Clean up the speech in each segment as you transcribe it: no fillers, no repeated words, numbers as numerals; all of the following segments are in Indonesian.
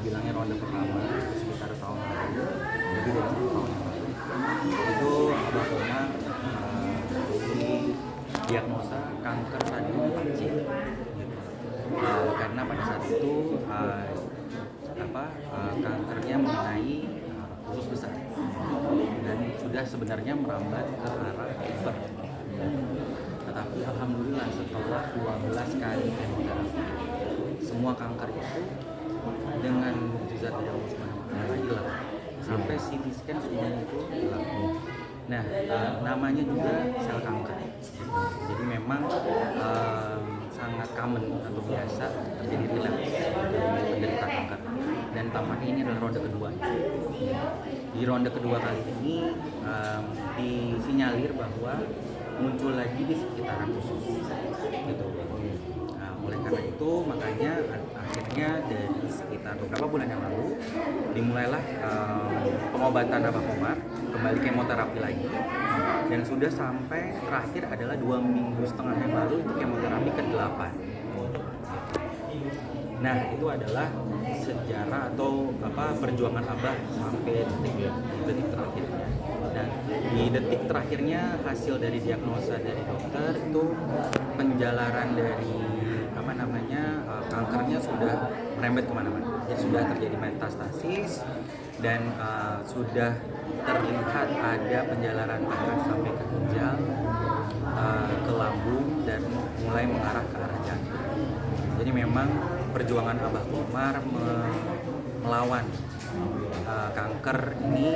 bilangnya ronde pertama sekitar tahun lalu, lebih dari 1 tahun yang lalu. Itu Abah Komar didiagnosa kanker stadium 4C. Karena pada saat itu kankernya mengenai usus besar dan sudah sebenarnya merambat ke arah liver. Tetapi alhamdulillah setelah 12 kali kemoterapi, semua kanker itu dengan mukjizat dari Allah Subhanahu wa taala hilang. Sampai CT scan semuanya itu hilang. Nah, namanya juga sel kanker. Jadi memang sangat common atau biasa terjadi relapse dari penderita kanker. Dan tampaknya ini adalah ronde kedua. Di ronde kedua kali ini disinyalir bahwa muncul lagi di sekitaran usus, gitu. Nah, oleh karena itu makanya akhirnya dari sekitar beberapa bulan yang lalu dimulailah pengobatan Abah Komar, kembali kemoterapi lagi, dan sudah sampai terakhir adalah 2,5 minggu yang lalu itu kemoterapi ke-8. Nah, itu adalah sejarah atau perjuangan Abah sampai detik terakhir. Dan di detik terakhirnya hasil dari diagnosa dari dokter itu penjalaran dari kankernya sudah merembet kemana-mana. Jadi sudah terjadi metastasis dan sudah terlihat ada penjalaran bahkan sampai ke ginjal, ke lambung dan mulai mengarah ke arah jantung. Jadi memang perjuangan Abah Komar melawan kanker ini,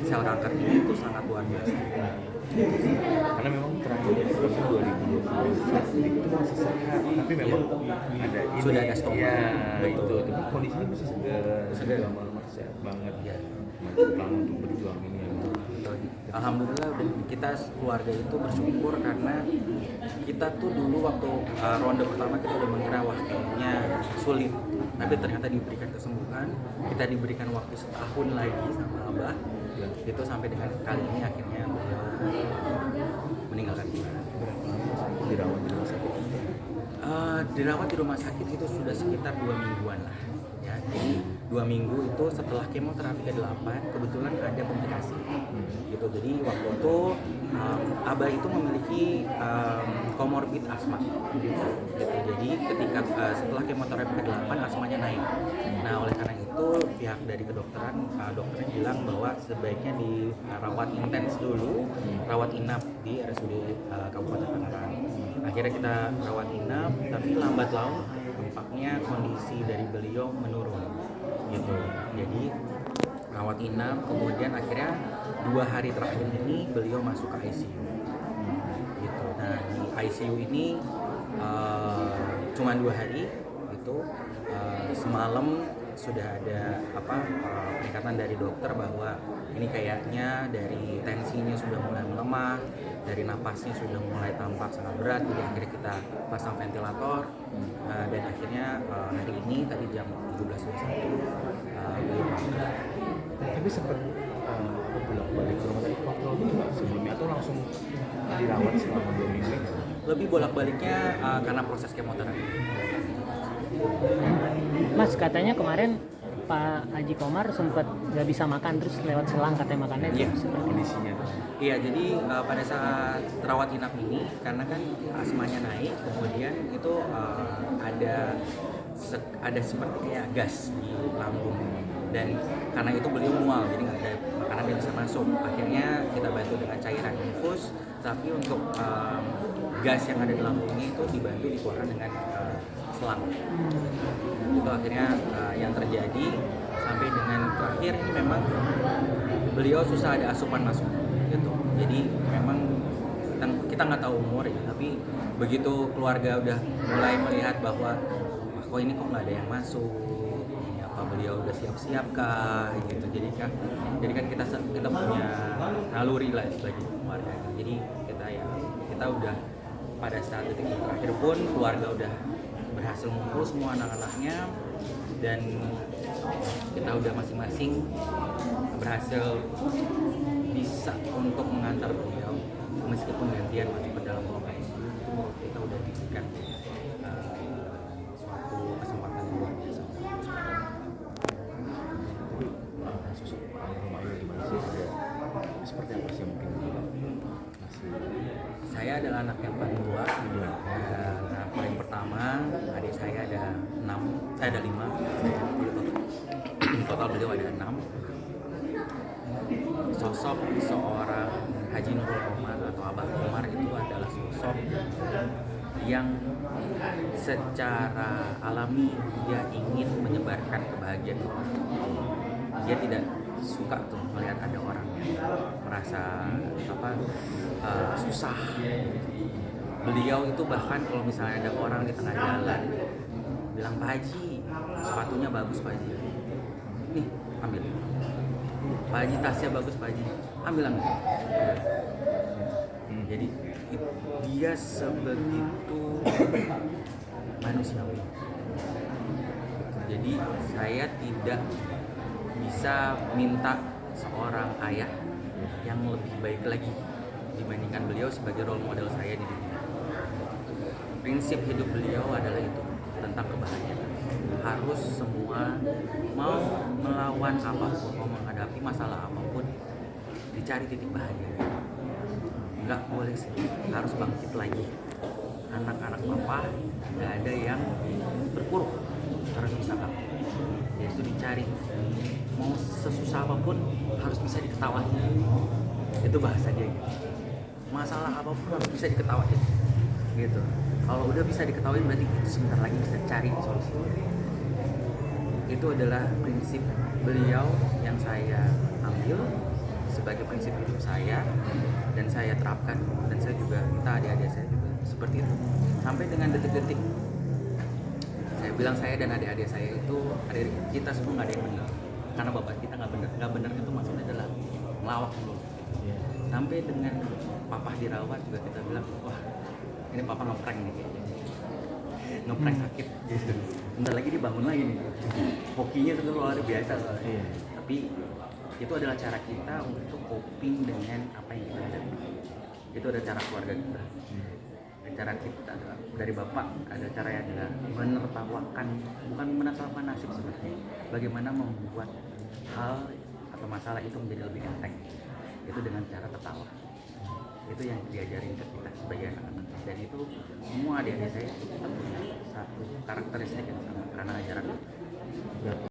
sel kanker ini itu sangat luar biasa. Karena memang terakhir itu 2020 itu masih sehat, tapi memang ada ini sudah ada stok. Ya, itu kondisinya masih segar, masih sehat banget ya. Masih lama untuk berjuang ini ya. Alhamdulillah kita keluarga itu bersyukur karena kita tuh dulu waktu ronde pertama kita udah mengira waktunya sulit, tapi ternyata diberikan kesembuhan. Kita diberikan waktu setahun lagi sama Abah, itu sampai dengan kali ini akhirnya meninggalkan kita. Berapa lama dirawat di rumah sakit? Dirawat di rumah sakit itu sudah sekitar 2 mingguan lah. Ya, jadi 2 minggu itu setelah kemoterapi ke-8 kebetulan ada komplikasi. Gitu. Jadi waktu itu Abah itu memiliki komorbid asma. Gitu. Jadi ketika setelah kemoterapi ke-8 asmanya naik. Nah, oleh karena itu pihak dari kedokteran dokternya bilang bahwa sebaiknya dirawat intens dulu, rawat inap di RSUD Kabupaten Tangerang. Akhirnya kita rawat inap, tapi lambat laun tampaknya kondisi dari beliau menurun gitu. Jadi rawat inap, kemudian akhirnya 2 hari terakhir ini beliau masuk ke ICU gitu. Nah, di ICU ini cuma 2 hari gitu. Semalam sudah ada peningkatan dari dokter bahwa ini kayaknya dari tensinya sudah mulai melemah, dari napasnya sudah mulai tampak sangat berat, jadi akhirnya kita pasang ventilator dan akhirnya hari ini tadi jam 17.21 beliau masuk. Tapi sempat bolak-balik ke rumah sakit kontrol gitu nggak sebelumnya atau langsung dirawat selama 2 minggu? Lebih bolak-baliknya karena proses kemoterapi. Mas, katanya kemarin Pak Haji Komar sempat nggak bisa makan terus lewat selang katanya makannya itu Kondisinya. Iya, jadi pada saat rawat inap ini karena kan asmanya naik, kemudian itu ada seperti kayak gas di lambung, dan karena itu beliau mual, jadi nggak ada makanan yang bisa masuk. Akhirnya kita bantu dengan cairan infus, tapi untuk gas yang ada di lambungnya itu dibantu dikeluarkan dengan selang. Itu akhirnya yang terjadi sampai dengan terakhir ini memang beliau susah ada asupan masuk gitu. Jadi memang kita nggak tahu umur ya, tapi begitu keluarga udah mulai melihat bahwa kok ini kok nggak ada yang masuk, ini apa beliau udah siap-siap kah gitu. Jadi kan kita punya naluri lah sebagai keluarga. Jadi kita udah pada saat detik terakhir pun keluarga udah berhasil ngumpul semua anak-anaknya, dan kita udah masing-masing berhasil bisa untuk mengantar beliau meskipun gantian masuk ke dalam ruang ICU. Itu kita udah diberikan suatu kesempatan yang luar biasa. adalah anak yang paling tua. Iya. Nah, paling pertama adik saya ada 6, saya ada 5. Total beliau ada 6. Sosok seorang Haji Nurul Komar atau Abah Komar itu adalah sosok yang secara alami dia ingin menyebarkan kebahagiaan. Dia tidak suka tuh melihat ada orang yang merasa susah. Beliau itu bahkan kalau misalnya ada orang di tengah jalan bilang, Pak Haji sepatunya bagus Pak Haji, nih ambil. Pak Haji tasnya bagus Pak Haji, ambil. Jadi dia sebegitu manusiawi. Jadi saya tidak bisa minta seorang ayah yang lebih baik lagi dibandingkan beliau sebagai role model saya di dunia. Prinsip hidup beliau adalah itu, tentang kebahagiaan. Harus semua mau melawan apapun, mau menghadapi masalah apapun, dicari titik bahagianya. Nggak boleh sedih, harus bangkit lagi. Anak-anak papa nggak ada yang berpuruk, harus bisa bangkit. Yaitu dicari, mau sesusah apapun harus bisa diketawain. Itu bahasa dia gitu. Masalah apapun harus bisa diketawain gitu. Kalau udah bisa diketawain berarti itu sebentar lagi bisa cari solusinya. Itu adalah prinsip beliau yang saya ambil sebagai prinsip hidup saya, dan saya terapkan, dan saya juga minta adik-adik saya juga seperti itu sampai dengan detik-detik. Saya bilang saya dan adik-adik saya itu, adik kita semua nggak ada yang benar, karena bapak kita nggak benar itu maksudnya adalah ngelawak dulu. Sampai dengan papa dirawat juga kita bilang, wah ini papa ngeprank nih, ngeprank sakit gitu. Bentar lagi dibangun lagi nih, hokinya itu luar biasa. Tapi itu adalah cara kita untuk coping dengan apa yang kita hadapi. Itu ada cara keluarga kita. Cara kita dari bapak ada cara yang adalah menertawakan, bukan menertawakan nasib sebenarnya. Bagaimana membuat hal atau masalah itu menjadi lebih enteng. Itu dengan cara tertawa. Itu yang diajarin ke kita sebagai anak-anak. Dan itu semua adik-adik saya kita punya satu karakteristik yang sama karena ajaran.